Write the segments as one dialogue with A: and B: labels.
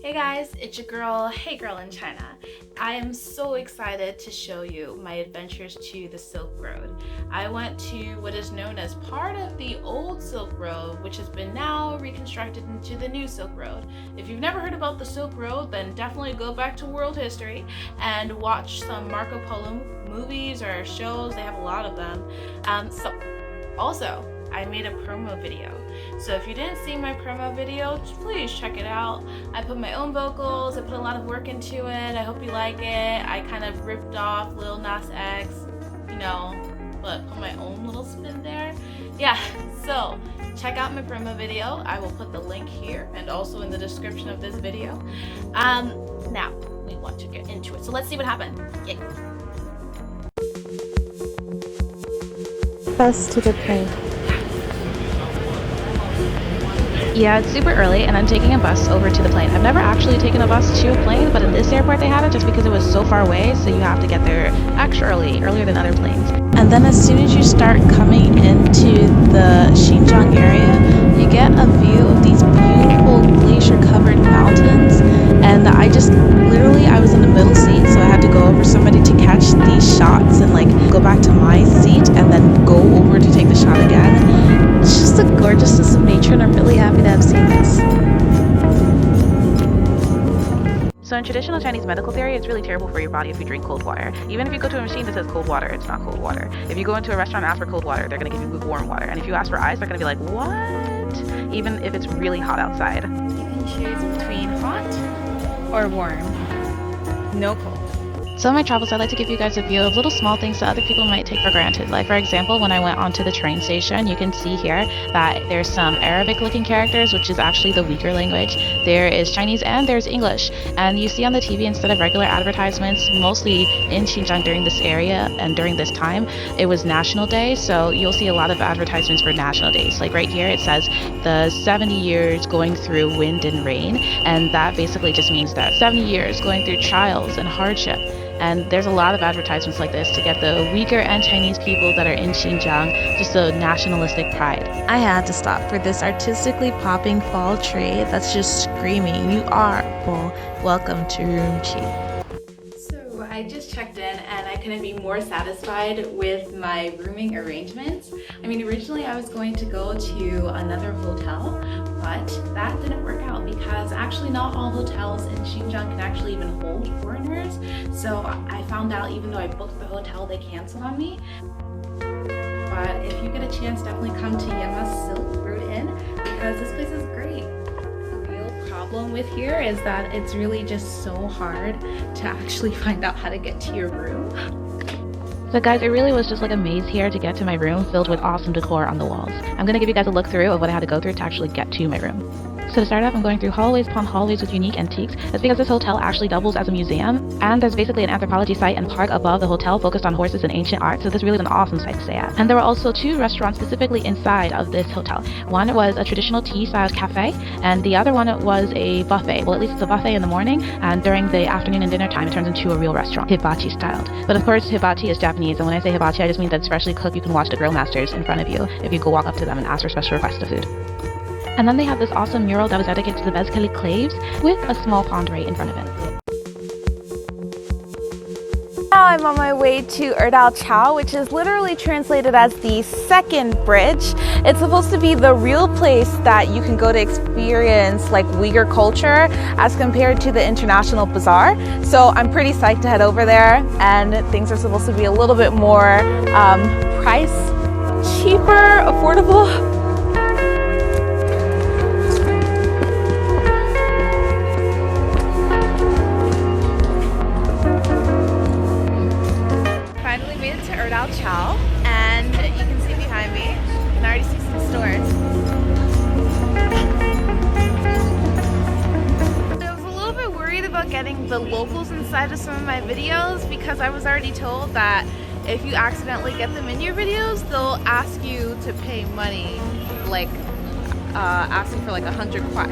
A: Hey guys, it's your girl, Hey Girl in China. I am so excited to show you my adventures to the Silk Road. I went to what is known as part of the old Silk Road, which has been now reconstructed into the new Silk Road. If you've never heard about the Silk Road, then definitely go back to world history and watch some Marco Polo movies or shows. They have a lot of them. Also, I made a promo video. So if you didn't see my promo video, please check it out. I put my own vocals, I put a lot of work into it. I hope you like it. I kind of ripped off Lil Nas X, but put my own little spin there. Yeah, so check out my promo video. I will put the link here and also in the description of this video. Now, we want to get into it. So let's see what happened. Yay.
B: Bus to the plane.
C: Yeah, it's super early and I'm taking a bus over to the plane. I've never actually taken a bus to a plane, but in this airport they have it just because it was so far away, so you have to get there extra early, earlier than other planes.
B: And then as soon as you start coming into the Xinjiang area, you get a view of these beautiful glacier-covered mountains. And I was in the middle seat, so I had to go over somebody to catch these shots and go back to my seat and then go over to take the shot again. It's just the gorgeousness of nature, and I'm really happy to have seen this.
C: So in traditional Chinese medical theory, it's really terrible for your body if you drink cold water. Even if you go to a machine that says cold water, it's not cold water. If you go into a restaurant and ask for cold water, they're going to give you warm water. And if you ask for ice, they're going to be like, what? Even if it's really hot outside.
A: You can choose between hot or warm. No cold.
C: So in my travels, I'd like to give you guys a view of little small things that other people might take for granted. Like, for example, when I went onto the train station, you can see here that there's some Arabic-looking characters, which is actually the weaker language. There is Chinese and there's English. And you see on the TV, instead of regular advertisements, mostly in Xinjiang during this area and during this time, it was National Day. So you'll see a lot of advertisements for national days. Like right here, it says the 70 years going through wind and rain. And that basically just means that 70 years going through trials and hardship. And there's a lot of advertisements like this to get the Uyghur and Chinese people that are in Xinjiang just a nationalistic pride.
B: I had to stop for this artistically popping fall tree that's just screaming, "You are full. Welcome to Urumqi."
A: So I just checked in and I couldn't be more satisfied with my rooming arrangements. I mean, originally I was going to go to another hotel, but that didn't work out because actually not all hotels in Xinjiang can actually even hold foreigners. So I found out even though I booked the hotel, they canceled on me. But if you get a chance, definitely come to Yema's Silk Road Inn because this place is great. The real problem with here is that it's really just so hard to actually find out how to get to your room.
C: So guys, it really was just like a maze here to get to my room filled with awesome decor on the walls. I'm going to give you guys a look through of what I had to go through to actually get to my room. So to start off, I'm going through hallways upon hallways with unique antiques. That's because this hotel actually doubles as a museum, and there's basically an anthropology site and park above the hotel focused on horses and ancient art, so this really is an awesome site to stay at. And there were also two restaurants specifically inside of this hotel. One was a traditional tea-styled cafe, and the other one was a buffet. Well, at least it's a buffet in the morning, and during the afternoon and dinner time, it turns into a real restaurant, hibachi styled. But of course, hibachi is Japanese, and when I say hibachi, I just mean that it's freshly cooked. You can watch the grill masters in front of you if you go walk up to them and ask for special requests of food. And then they have this awesome mural that was dedicated to the Bezkeli claves with a small pond right in front of it.
B: Now I'm on my way to Erdal Chao, which is literally translated as the second bridge. It's supposed to be the real place that you can go to experience Uyghur culture as compared to the International Bazaar. So I'm pretty psyched to head over there, and things are supposed to be a little bit more cheaper, affordable. Chao, and you can see behind me, you can already see some stores. I was a little bit worried about getting the locals inside of some of my videos because I was already told that if you accidentally get them in your videos, they'll ask you to pay money, asking for 100 kwai.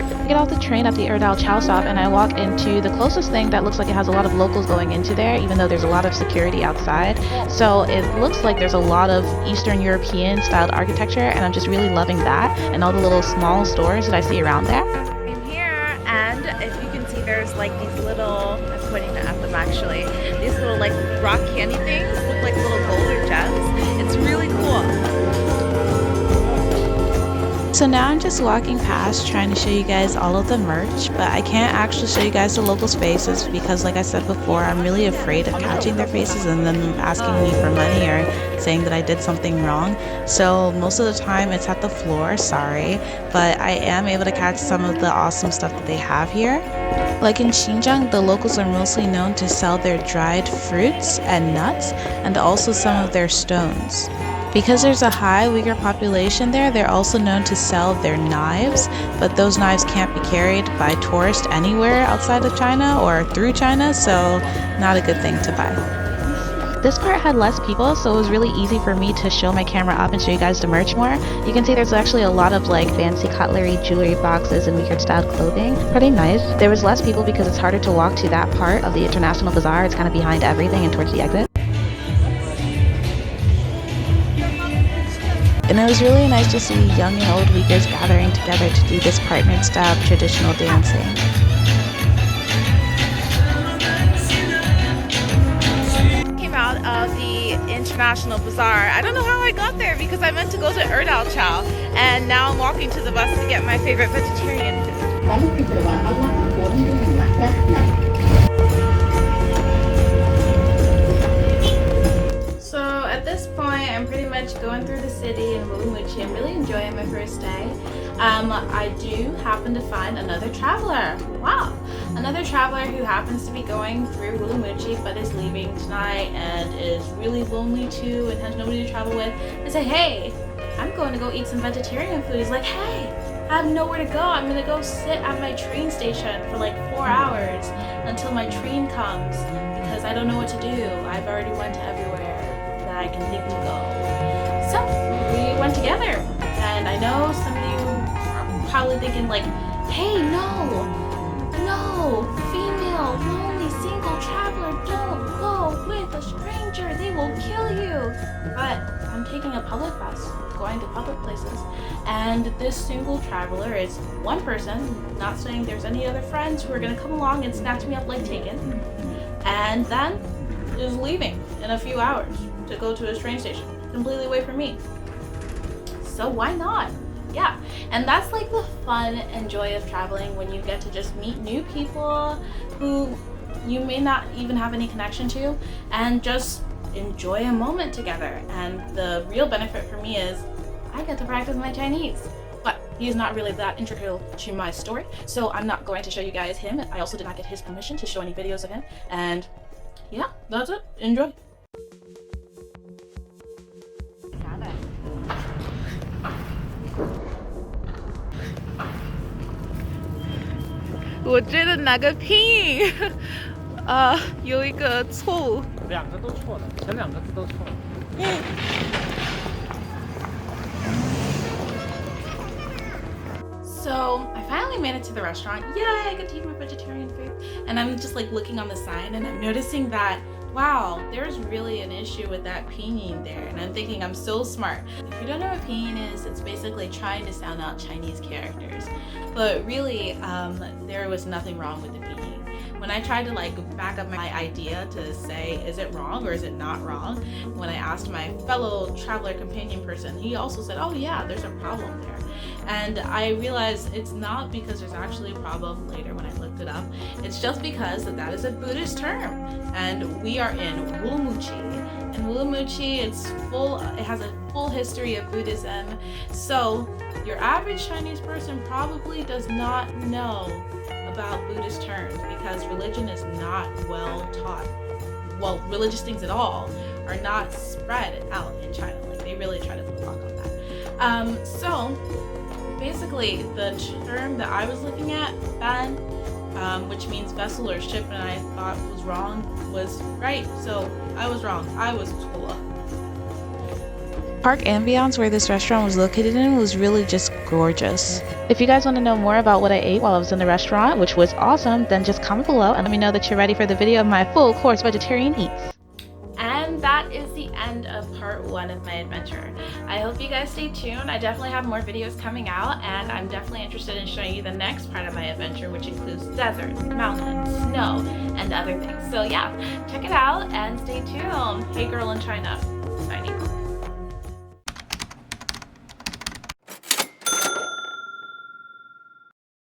C: I get off the train at the Erdal Chao stop and I walk into the closest thing that looks like it has a lot of locals going into there, even though there's a lot of security outside. So it looks like there's a lot of Eastern European styled architecture, and I'm just really loving that and all the little small stores that I see around there.
B: I'm here And if you can see, there's like these little, I'm pointing at them actually, these little like rock candy things look like little gold or gems. It's really cool. So now I'm just walking past trying to show you guys all of the merch, but I can't actually show you guys the locals' faces because like I said before, I'm really afraid of catching their faces and then asking me for money or saying that I did something wrong. So most of the time it's at the floor, sorry, but I am able to catch some of the awesome stuff that they have here. Like in Xinjiang, the locals are mostly known to sell their dried fruits and nuts and also some of their stones. Because there's a high Uyghur population there, they're also known to sell their knives, but those knives can't be carried by tourists anywhere outside of China or through China, so not a good thing to buy.
C: This part had less people, so it was really easy for me to show my camera up and show you guys the merch more. You can see there's actually a lot of like fancy cutlery, jewelry boxes, and Uyghur styled clothing. Pretty nice. There was less people because it's harder to walk to that part of the International Bazaar. It's kind of behind everything and towards the exit.
B: And it was really nice to see young and old Uyghurs gathering together to do this partnered style of traditional dancing. Came out of the International Bazaar. I don't know how I got there because I meant to go to Erdal Chow, and now I'm walking to the bus to get my favorite vegetarian food.
A: I'm pretty much going through the city in Urumqi. I'm really enjoying my first day. I do happen to find another traveler. Wow! Another traveler who happens to be going through Urumqi but is leaving tonight and is really lonely too and has nobody to travel with. I say, hey, I'm going to go eat some vegetarian food. He's like, hey, I have nowhere to go. I'm going to go sit at my train station for like 4 hours until my train comes because I don't know what to do. I've already went to everywhere I can think and go. So we went together, and I know some of you are probably thinking like, hey, no, female, lonely, single traveler, don't go with a stranger, they will kill you. But I'm taking a public bus, going to public places, and this single traveler is one person, not saying there's any other friends who are gonna come along and snatch me up like Taken, and then is leaving in a few hours to go to his train station, completely away from me. So why not? Yeah, and that's like the fun and joy of traveling, when you get to just meet new people who you may not even have any connection to and just enjoy a moment together. And the real benefit for me is I get to practice my Chinese. But he's not really that integral to my story, so I'm not going to show you guys him. I also did not get his permission to show any videos of him. And yeah, that's it. Enjoy.
B: 我觉得哪个拼音有一个错误。
D: 两个都错的，前两个字都错了。
A: So I finally made it to the restaurant. Yay, I get to eat my vegetarian food. And I'm just like looking on the sign and I'm noticing that, wow, there's really an issue with that pinyin there. And I'm thinking I'm so smart. If you don't know what pinyin is, it's basically trying to sound out Chinese characters. But really, there was nothing wrong with the pinyin. When I tried to like back up my idea to say, is it wrong or is it not wrong? When I asked my fellow traveler companion person, he also said, oh yeah, there's a problem there. And I realized it's not because there's actually a problem later when I looked it up. It's just because that is a Buddhist term. And we are in Urumqi. And Urumqi, it has a full history of Buddhism. So your average Chinese person probably does not know about Buddhist terms because religion is not well taught. Well, religious things at all are not spread out in China. Like they really try to put a lock on that. So basically the term that I was looking at, ban, which means vessel or ship, and I thought was wrong, was right. So I was wrong. I was cool.
B: Park ambiance where this restaurant was located in was really just gorgeous.
C: If you guys want to know more about what I ate while I was in the restaurant, which was awesome, then just comment below and let me know that you're ready for the video of my full course vegetarian eats.
A: And that is the end of part part 1 of my adventure. I hope you guys stay tuned. I definitely have more videos coming out, and I'm definitely interested in showing you the next part of my adventure, which includes deserts, mountains, snow, and other things. So yeah, check it out and stay tuned. Hey Girl in China, signing off.